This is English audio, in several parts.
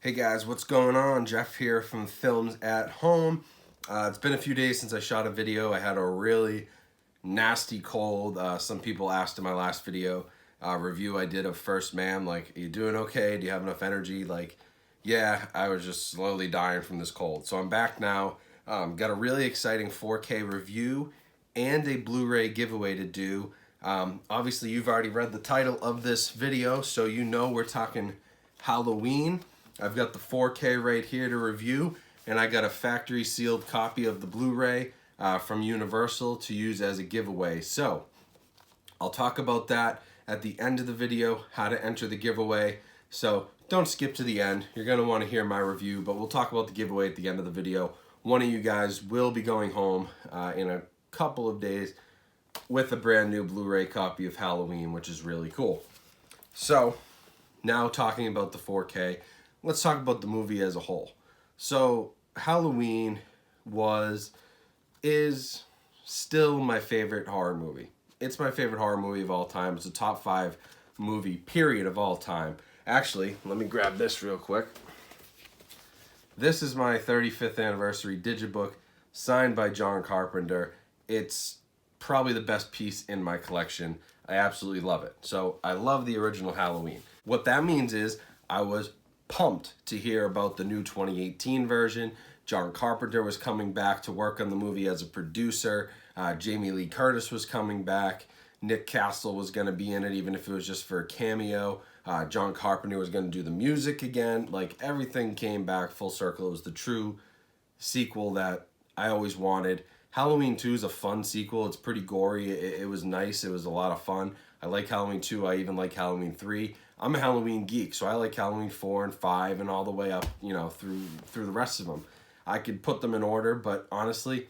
Hey guys, what's going on? Jeff here from Films at Home. It's been a few days since I shot a video. I had a really nasty cold. Some people asked in my last video review I did of First Man, like, are you doing okay? Do you have enough energy? Like, yeah, I was just slowly dying from this cold. So I'm back now. Got a really exciting 4K review and a Blu-ray giveaway to do. Obviously, you've already read the title of this video, so you know we're talking Halloween. I've got the 4K right here to review, and I got a factory sealed copy of the Blu-ray from Universal to use as a giveaway. So I'll talk about that at the end of the video, how to enter the giveaway. So don't skip to the end. You're going to want to hear my review, but we'll talk about the giveaway at the end of the video. One of you guys will be going home in a couple of days with a brand new Blu-ray copy of Halloween, which is really cool. So now talking about the 4K, let's talk about the movie as a whole. So Halloween is still my favorite horror movie. It's my favorite horror movie of all time. It's a top 5 movie, period, of all time. Actually, let me grab this real quick. This is my 35th anniversary digibook signed by John Carpenter. It's probably the best piece in my collection. I absolutely love it. So I love the original Halloween. What that means is I was pumped to hear about the new 2018 version. John Carpenter was coming back to work on the movie as a producer. Jamie Lee Curtis was coming back. Nick Castle was going to be in it, even if it was just for a cameo. John Carpenter was going to do the music again. Like, everything came back full circle. It was the true sequel that I always wanted. Halloween 2 is a fun sequel. It's pretty gory. It was nice. It was a lot of fun. I like Halloween 2. I even like Halloween 3. I'm a Halloween geek, so I like Halloween 4 and 5 and all the way up, through the rest of them. I could put them in order, but honestly,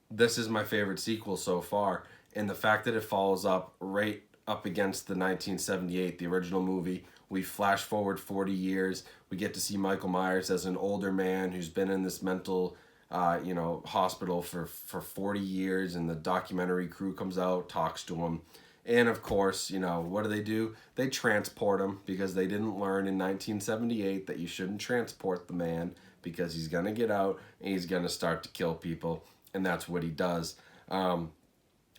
this is my favorite sequel so far. And the fact that it follows up right up against the 1978, the original movie. We flash forward 40 years. We get to see Michael Myers as an older man who's been in this mental hospital for 40 years, and the documentary crew comes out, talks to him. And of course, what do? They transport him because they didn't learn in 1978 that you shouldn't transport the man because he's going to get out and he's going to start to kill people. And that's what he does.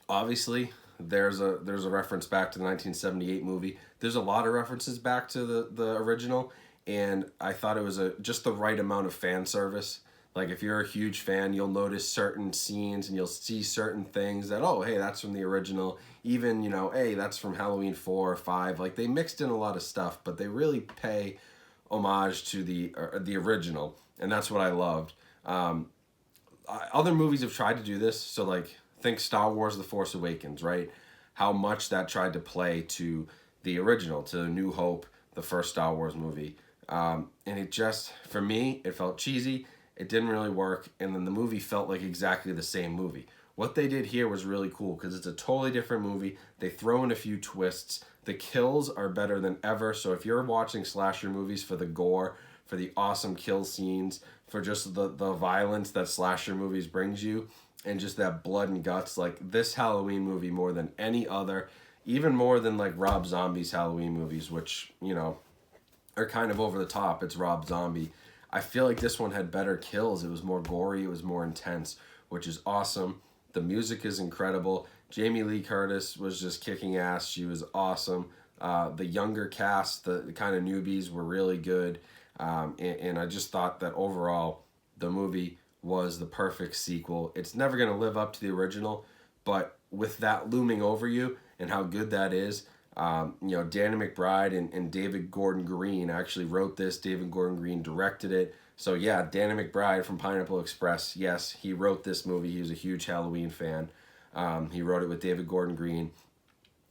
Obviously, there's a reference back to the 1978 movie. There's a lot of references back to the original. And I thought it was just the right amount of fan service. Like, if you're a huge fan, you'll notice certain scenes and you'll see certain things that, oh, hey, that's from the original. Even, hey, that's from Halloween 4 or 5. Like, they mixed in a lot of stuff, but they really pay homage to the original. And that's what I loved. Other movies have tried to do this. So, like, think Star Wars The Force Awakens, right? How much that tried to play to the original, to New Hope, the first Star Wars movie. And it just, for me, it felt cheesy. It didn't really work, and then the movie felt like exactly the same movie. What they did here was really cool because it's a totally different movie. They throw in a few twists. The kills are better than ever, so if you're watching slasher movies for the gore, for the awesome kill scenes, for just the violence that slasher movies brings you, and just that blood and guts, like, this Halloween movie more than any other, even more than, like, Rob Zombie's Halloween movies, which, are kind of over the top. It's Rob Zombie. I feel like this one had better kills. It was more gory. It was more intense, which is awesome. The music is incredible. Jamie Lee Curtis was just kicking ass. She was awesome. The younger cast, the kind of newbies, were really good. And I just thought that overall, the movie was the perfect sequel. It's never going to live up to the original, but with that looming over you and how good that is, Danny McBride and David Gordon Green actually wrote this. David Gordon Green directed it. So yeah, Danny McBride from Pineapple Express, yes, he wrote this movie. He was a huge Halloween fan. He wrote it with David Gordon Green.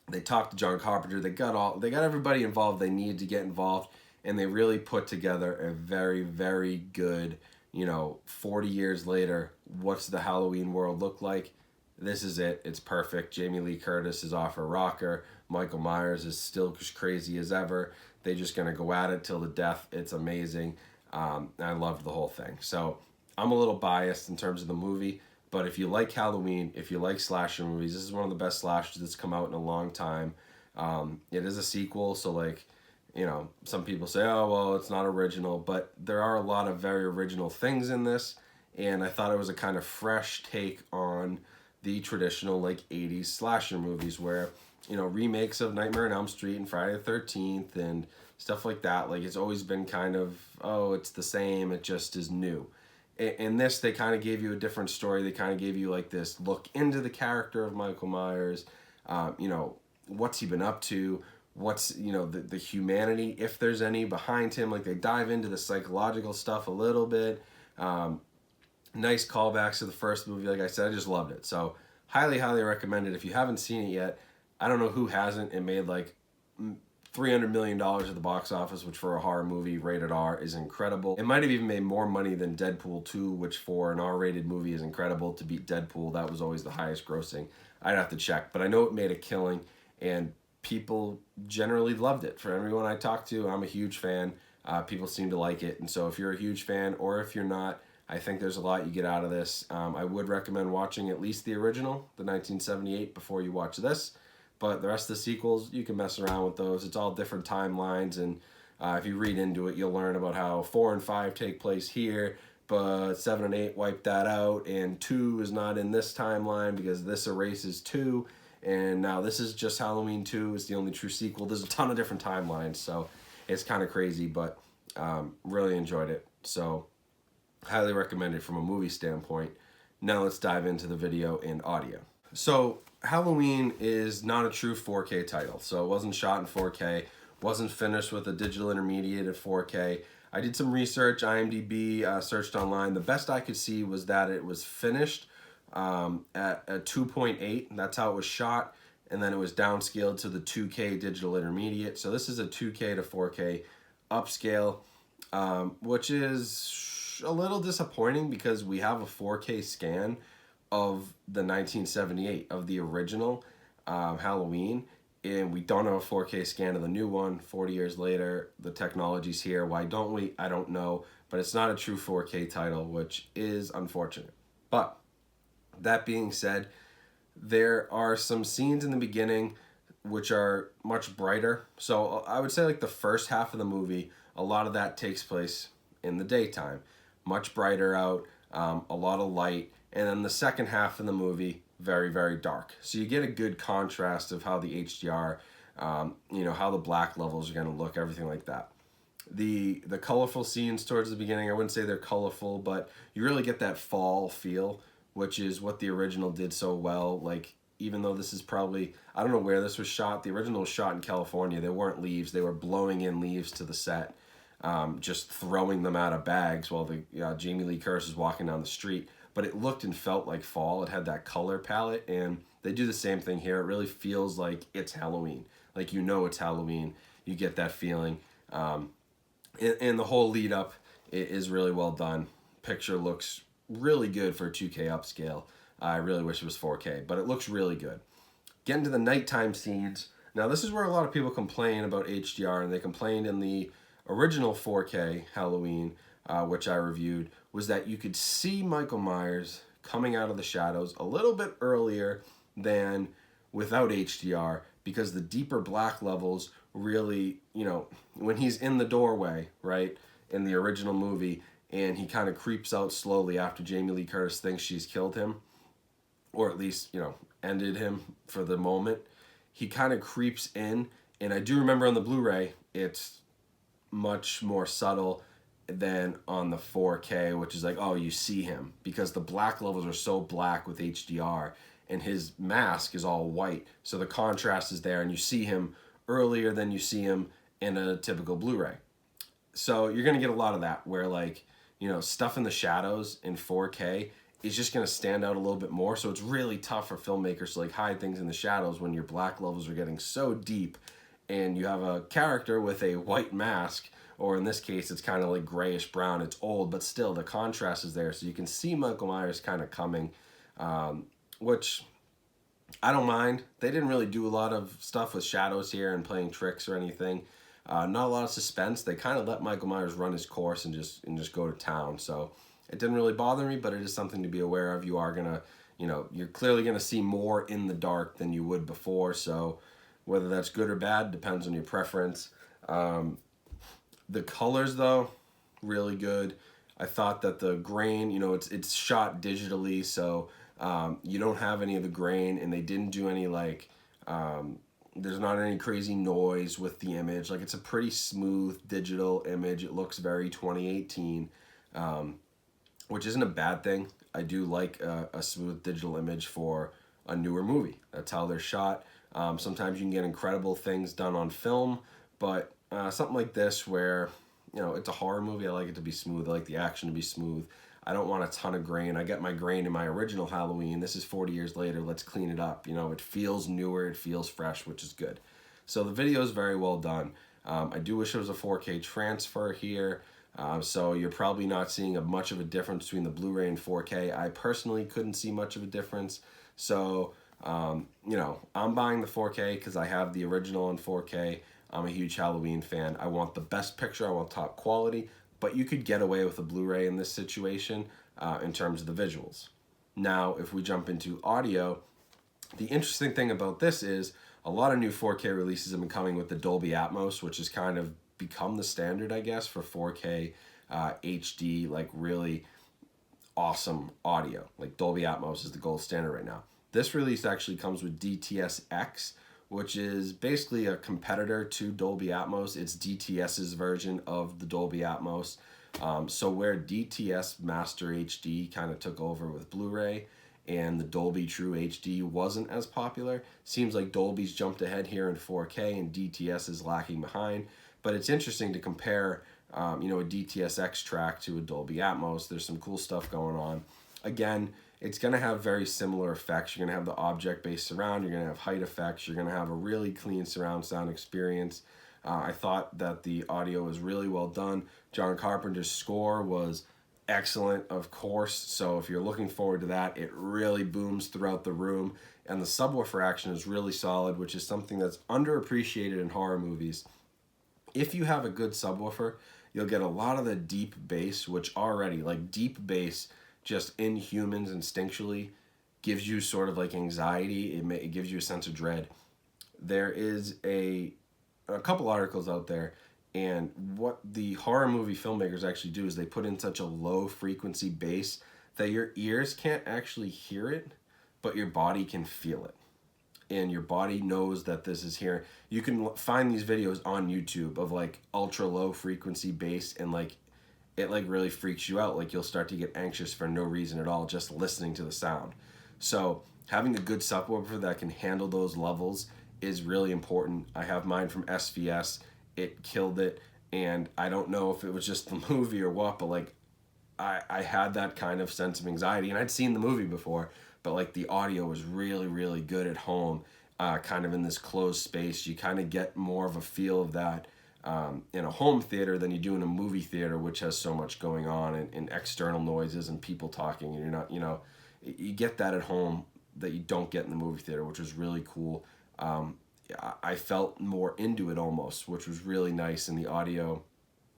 They talked to John Carpenter. They got everybody involved they needed to get involved, and they really put together a very, very good, 40 years later, what's the Halloween world look like? This is it. It's perfect. Jamie Lee Curtis is off her rocker. Michael Myers is still as crazy as ever. They're just going to go at it till the death. It's amazing. I loved the whole thing. So I'm a little biased in terms of the movie, but if you like Halloween, if you like slasher movies, this is one of the best slashers that's come out in a long time. It is a sequel, so, like, You know, some people say, oh, well, it's not original, but there are a lot of very original things in this, and I thought it was a kind of fresh take on the traditional, like, 80s slasher movies where, you know, remakes of Nightmare on Elm Street and Friday the 13th and stuff like that, like, it's always been kind of, oh, it's the same, it just is new. In this, they kind of gave you a different story. They kind of gave you, like, this look into the character of Michael Myers, you know, what's he been up to, what's, you know, the humanity, if there's any, behind him. Like, they dive into the psychological stuff a little bit. Nice callbacks to the first movie. Like I said, I just loved it. So highly, highly recommend it. If you haven't seen it yet, I don't know who hasn't. It made like $300 million at the box office, which for a horror movie rated R is incredible. It might have even made more money than Deadpool 2, which for an R-rated movie is incredible. To beat Deadpool, that was always the highest grossing. I'd have to check, but I know it made a killing, and people generally loved it. For everyone I talked to, I'm a huge fan. People seem to like it, and so if you're a huge fan, or if you're not, I think there's a lot you get out of this. I would recommend watching at least the original, the 1978, before you watch this. But the rest of the sequels, you can mess around with those. It's all different timelines, and if you read into it, you'll learn about how 4 and 5 take place here, but 7 and 8 wipe that out, and 2 is not in this timeline because this erases 2, and now this is just Halloween 2. It's the only true sequel. There's a ton of different timelines, so it's kind of crazy, but really enjoyed it. So highly recommend it from a movie standpoint. Now let's dive into the video and audio. So Halloween is not a true 4K title. So it wasn't shot in 4K, wasn't finished with a digital intermediate at 4K. I did some research, IMDb, searched online. The best I could see was that it was finished at a 2.8. That's how it was shot. And then it was downscaled to the 2K digital intermediate. So this is a 2K to 4K upscale, which is a little disappointing because we have a 4K scan of the 1978, of the original Halloween, and we don't have a 4K scan of the new one 40 years later. The technology's here. Why don't we? I don't know, but it's not a true 4K title, which is unfortunate. But that being said, there are some scenes in the beginning which are much brighter. So I would say like the first half of the movie, a lot of that takes place in the daytime. Much brighter out, a lot of light, and then the second half of the movie, very, very dark. So you get a good contrast of how the HDR, you know, how the black levels are going to look, everything like that. The colorful scenes towards the beginning, I wouldn't say they're colorful, but you really get that fall feel, which is what the original did so well. Like, even though this is probably, I don't know where this was shot. The original was shot in California. There weren't leaves. They were blowing in leaves to the set. Just throwing them out of bags while the Jamie Lee Curtis is walking down the street. But it looked and felt like fall. It had that color palette, and they do the same thing here. It really feels like it's Halloween. Like, you know it's Halloween. You get that feeling. And the whole lead up is really well done. Picture looks really good for a 2K upscale. I really wish it was 4K, but it looks really good. Getting to the nighttime scenes. Now, this is where a lot of people complain about HDR, and they complained in the original 4K Halloween, which I reviewed, was that you could see Michael Myers coming out of the shadows a little bit earlier than without HDR, because the deeper black levels really, you know, when he's in the doorway, right, in the original movie, and he kind of creeps out slowly after Jamie Lee Curtis thinks she's killed him, or at least, you know, ended him for the moment, he kind of creeps in, and I do remember on the Blu-ray, it's much more subtle than on the 4K, which is like, oh, you see him, because the black levels are so black with HDR, and his mask is all white, so the contrast is there, and you see him earlier than you see him in a typical Blu-ray. So you're gonna get a lot of that, where, like, you know, stuff in the shadows in 4K is just gonna stand out a little bit more, so it's really tough for filmmakers to like hide things in the shadows when your black levels are getting so deep, and you have a character with a white mask, or in this case, it's kind of like grayish brown. It's old, but still the contrast is there, so you can see Michael Myers kind of coming, which I don't mind. They didn't really do a lot of stuff with shadows here and playing tricks or anything. Not a lot of suspense. They kind of let Michael Myers run his course and just go to town. So it didn't really bother me, but it is something to be aware of. You are gonna, you know, you're clearly gonna see more in the dark than you would before. So whether that's good or bad depends on your preference. The colors, though, really good. I thought that the grain, it's shot digitally, so you don't have any of the grain, and they didn't do any there's not any crazy noise with the image. Like, it's a pretty smooth digital image. It looks very 2018, which isn't a bad thing. I do like a smooth digital image for a newer movie. That's how they're shot. Sometimes you can get incredible things done on film, but something like this where, it's a horror movie, I like it to be smooth. I like the action to be smooth. I don't want a ton of grain. I get my grain in my original Halloween. This is 40 years later. Let's clean it up. It feels newer. It feels fresh, which is good. So the video is very well done. I do wish it was a 4K transfer here. So you're probably not seeing much of a difference between the Blu-ray and 4K. I personally couldn't see much of a difference. So, I'm buying the 4K because I have the original in 4K. I'm a huge Halloween fan. I want the best picture. I want top quality. But you could get away with a Blu-ray in this situation in terms of the visuals. Now, if we jump into audio, the interesting thing about this is a lot of new 4K releases have been coming with the Dolby Atmos, which has kind of become the standard, I guess, for 4K HD, like really awesome audio. Like Dolby Atmos is the gold standard right now. This release actually comes with DTS-X, which is basically a competitor to Dolby Atmos. It's DTS's version of the Dolby Atmos. So where DTS Master HD kind of took over with Blu-ray and the Dolby True HD wasn't as popular, seems like Dolby's jumped ahead here in 4K and DTS is lacking behind. But it's interesting to compare, a DTS-X track to a Dolby Atmos. There's some cool stuff going on. Again, it's going to have very similar effects. You're going to have the object-based surround. You're going to have height effects. You're going to have a really clean surround sound experience. I thought that the audio was really well done. John Carpenter's score was excellent, of course. So if you're looking forward to that, it really booms throughout the room. And the subwoofer action is really solid, which is something that's underappreciated in horror movies. If you have a good subwoofer, you'll get a lot of the deep bass, which already, like deep bass, just in humans instinctually gives you sort of like anxiety. It gives you a sense of dread. There is a couple articles out there, and what the horror movie filmmakers actually do is they put in such a low frequency bass that your ears can't actually hear it, but your body can feel it. And your body knows that this is here. You can find these videos on YouTube of like ultra low frequency bass, and like it like really freaks you out. Like you'll start to get anxious for no reason at all just listening to the sound. So having a good subwoofer that can handle those levels is really important. I have mine from SVS. It killed it, and I don't know if it was just the movie or what, but like I had that kind of sense of anxiety, and I'd seen the movie before, but like the audio was really, really good at home, kind of in this closed space. You kind of get more of a feel of that in a home theater than you do in a movie theater, which has so much going on and external noises and people talking, and you're not, you get that at home that you don't get in the movie theater, which was really cool. I felt more into it almost, which was really nice, and the audio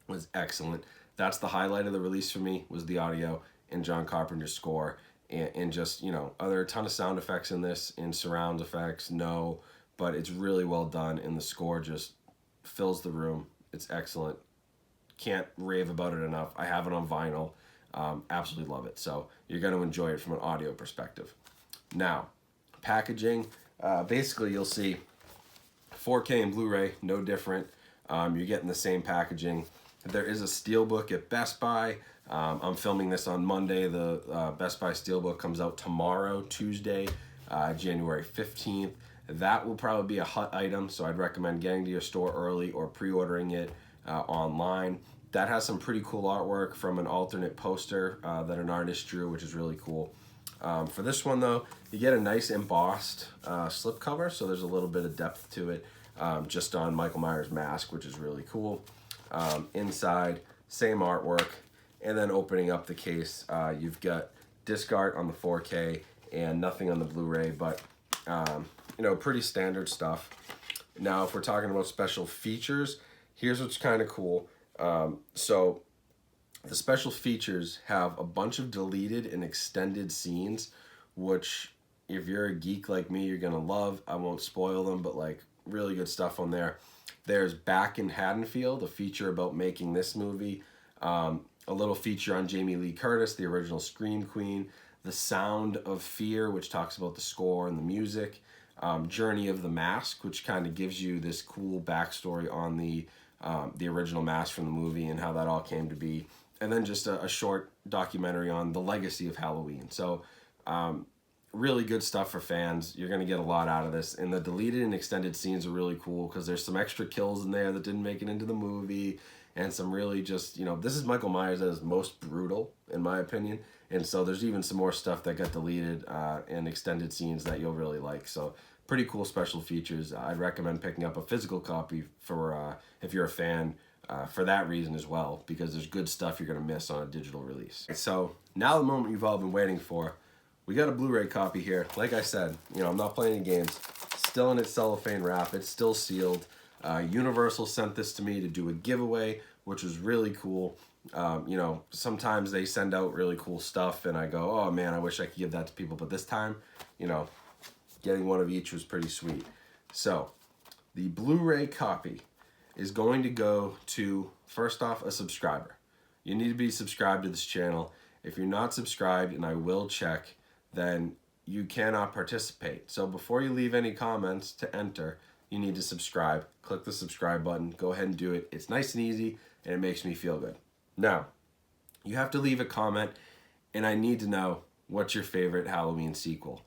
was excellent. That's the highlight of the release for me, was the audio and John Carpenter's score. And just, are there a ton of sound effects in this, in surround effects? No, but it's really well done, and the score just fills the room. It's excellent. Can't rave about it enough. I have it on vinyl. Absolutely love it. So you're going to enjoy it from an audio perspective. Now, packaging. Basically, you'll see 4K and Blu-ray, no different. You're getting the same packaging. There is a steelbook at Best Buy. I'm filming this on Monday. The Best Buy steelbook comes out tomorrow, Tuesday, January 15th. That will probably be a hot item, so I'd recommend getting to your store early or pre-ordering it online. That has some pretty cool artwork from an alternate poster that an artist drew, which is really cool. For this one, though, you get a nice embossed slipcover, so there's a little bit of depth to it, just on Michael Myers' mask, which is really cool. Inside, same artwork, and then opening up the case, you've got disc art on the 4K and nothing on the Blu-ray, but pretty standard stuff. Now, if we're talking about special features, here's what's kind of cool. So the special features have a bunch of deleted and extended scenes, which if you're a geek like me, you're gonna love. I won't spoil them, but like really good stuff on there. There's Back in Haddonfield, a feature about making this movie. A little feature on Jamie Lee Curtis, the original Scream Queen. The Sound of Fear, which talks about the score and the music. Journey of the Mask, which kind of gives you this cool backstory on the original mask from the movie and how that all came to be. And then just a short documentary on the legacy of Halloween. So really good stuff for fans. You're going to get a lot out of this. And the deleted and extended scenes are really cool because there's some extra kills in there that didn't make it into the movie. And some really just, this is Michael Myers at his most brutal, in my opinion. And so there's even some more stuff that got deleted and extended scenes that you'll really like. So pretty cool special features. I'd recommend picking up a physical copy for if you're a fan for that reason as well, because there's good stuff you're going to miss on a digital release. So now the moment you've all been waiting for. We got a Blu-ray copy here. Like I said, I'm not playing any games. Still in its cellophane wrap. It's still sealed. Universal sent this to me to do a giveaway, which was really cool. Sometimes they send out really cool stuff and I go, oh man, I wish I could give that to people. But this time, getting one of each was pretty sweet. So the Blu-ray copy is going to go to, first off, a subscriber. You need to be subscribed to this channel. If you're not subscribed, and I will check, then you cannot participate. So before you leave any comments to enter, you need to subscribe. Click the subscribe button. Go ahead and do it. It's nice and easy, and it makes me feel good. Now, you have to leave a comment, and I need to know what's your favorite Halloween sequel.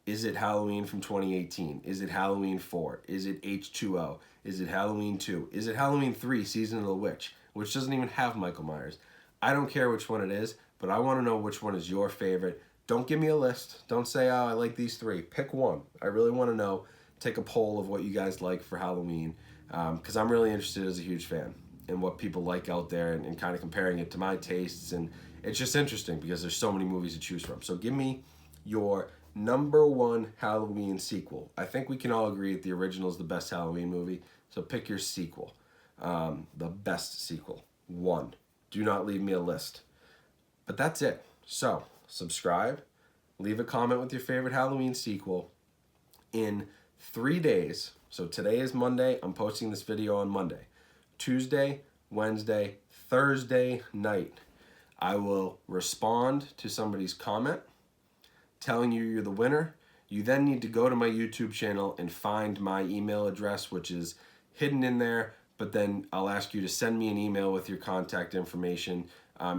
Is it Halloween from 2018? Is it Halloween 4? Is it H2O? Is it Halloween 2? Is it Halloween 3, Season of the Witch, which doesn't even have Michael Myers? I don't care which one it is, but I want to know which one is your favorite. Don't give me a list. Don't say, oh, I like these 3. Pick one. I really want to know. Take a poll of what you guys like for Halloween, because I'm really interested as a huge fan in what people like out there and kind of comparing it to my tastes. And it's just interesting because there's so many movies to choose from. So give me your #1 Halloween sequel. I think we can all agree that the original is the best Halloween movie. So pick your sequel, the best sequel. 1. Do not leave me a list. But that's it. So subscribe, leave a comment with your favorite Halloween sequel. In 3 days, so today is Monday, I'm posting this video on Monday. Tuesday, Wednesday, Thursday night, I will respond to somebody's comment telling you you're the winner. You then need to go to my YouTube channel and find my email address, which is hidden in there, but then I'll ask you to send me an email with your contact information.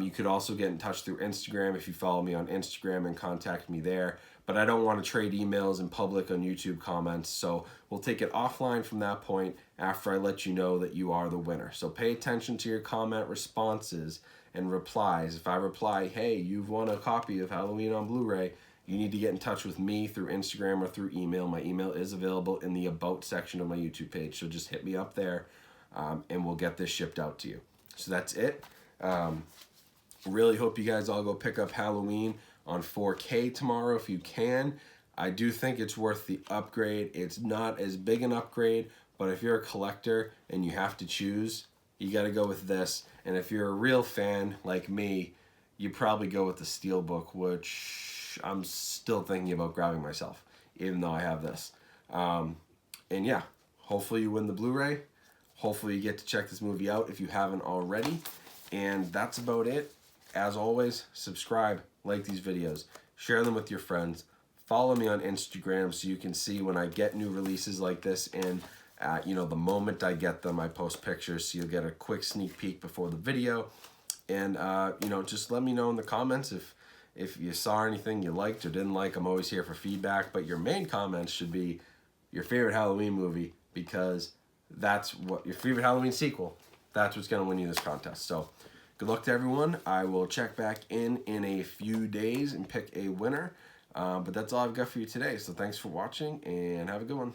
You could also get in touch through Instagram if you follow me on Instagram and contact me there. But I don't want to trade emails in public on YouTube comments, so we'll take it offline from that point after I let you know that you are the winner. So pay attention to your comment responses and replies. If I reply, hey, you've won a copy of Halloween on Blu-ray, you need to get in touch with me through Instagram or through email. My email is available in the About section of my YouTube page, so just hit me up there and we'll get this shipped out to you. So that's it. Really hope you guys all go pick up Halloween on 4K tomorrow if you can. I do think it's worth the upgrade. It's not as big an upgrade, but if you're a collector and you have to choose, you got to go with this. And if you're a real fan like me, you probably go with the Steelbook, which I'm still thinking about grabbing myself, even though I have this. And yeah, hopefully you win the Blu-ray. Hopefully you get to check this movie out if you haven't already. And that's about it. As always, subscribe, like these videos, share them with your friends, follow me on Instagram so you can see when I get new releases like this, and the moment I get them, I post pictures so you'll get a quick sneak peek before the video. And just let me know in the comments if you saw anything you liked or didn't like. I'm always here for feedback, but your main comments should be your favorite Halloween movie, because that's what your favorite Halloween sequel. That's what's gonna win you this contest. So good luck to everyone. I will check back in a few days and pick a winner. But that's all I've got for you today. So thanks for watching and have a good one.